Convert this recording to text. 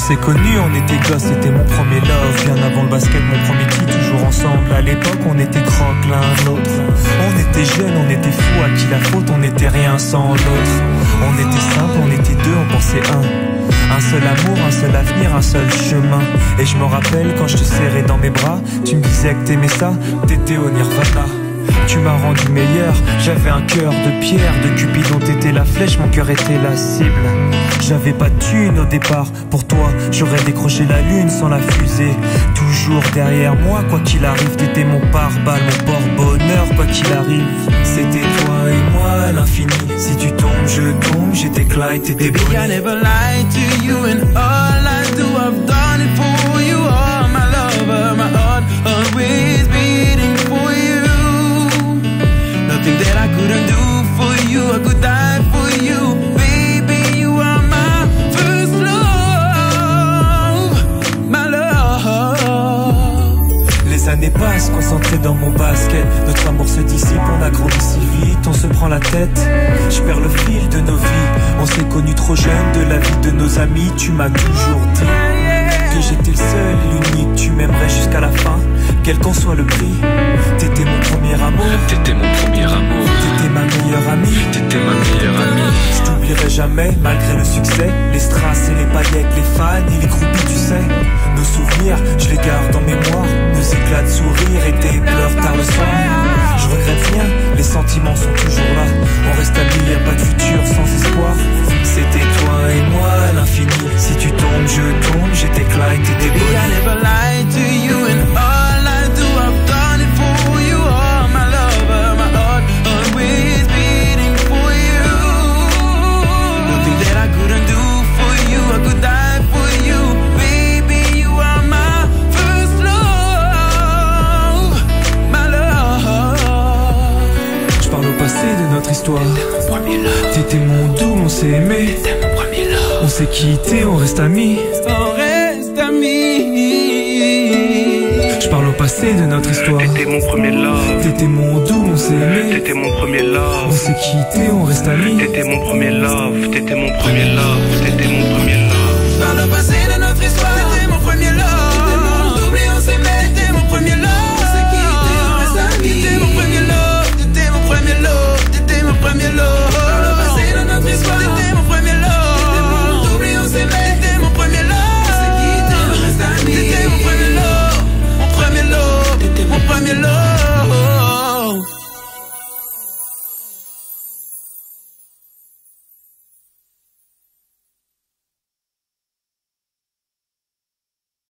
s'est connus, on était gosses, c'était mon premier love. Bien avant le basket, mon premier titre, toujours ensemble. À l'époque, on était croque l'un l'autre. On était jeunes, on était fous, à qui la faute, on n'était rien sans l'autre. On était simple, on était deux, on pensait un seul amour, un seul avenir, un seul chemin. Et je me rappelle quand je te serrais dans mes bras, tu me disais que t'aimais ça, t'étais au Nirvana. Tu m'as rendu meilleur, j'avais un cœur de pierre. De Cupidon t'étais la flèche, mon cœur était la cible. J'avais pas de thune au départ, pour toi j'aurais décroché la lune sans la fusée. Toujours derrière moi, quoi qu'il arrive, t'étais mon pare-balles, mon porte-bonheur, quoi qu'il arrive. C'était toi et moi à l'infini. Si tu tombes, je tombe, j'étais Clyde, t'étais Bonnie. Baby, I never lied to you, and all I do, I've done it for you. Oh, my lover, my heart always beating for you. Nothing that I couldn't do for you, I could die for you. Baby, you are my first love, my love. Les années passent, concentrées dans mon basket. Notre amour se dissipe, on a grandi si vite, on se prend la tête. Je perds le fil de nos vies. On s'est connus trop jeunes, de la vie de nos amis. Tu m'as toujours dit que j'étais le seul et l'unique. Tu m'aimerais jusqu'à la fin, quel qu'en soit le prix. T'étais mon premier amour. T'étais mon premier amour. T'étais ma meilleure amie. T'étais ma meilleure amie. Je t'oublierai jamais, malgré le succès. Les strass et les paillettes, les fans et les groupies, tu sais. Nos souvenirs, je les garde en mémoire. Nos éclats de sourire et tes pleurs tard le soir. Je regrette rien, les sentiments sont toujours là. On reste amis, y'a pas de futur sans espoir. C'était toi et moi à l'infini. Si tu tombes, je tombe, j'étais Clyde, t'étais Bonnie. Baby, I never lied to you, and all I do, I've done it for you. Oh, my lover, my heart always beating for you. Nothing that I couldn't do for you, I could die for you. Baby, you are my first love, my love. Je parle au passé de notre histoire. T'étais mon premier love. T'étais mon doux, on s'est aimé. T'étais mon premier love. On s'est quitté, on reste amis. On reste amis. Je parle au passé de notre histoire. T'étais mon premier love. T'étais mon doux, on s'est aimé. T'étais mon premier On love. s'est quitté, on reste amis. T'étais mon premier love. T'étais mon premier love. T'étais mon premier love. Par le passé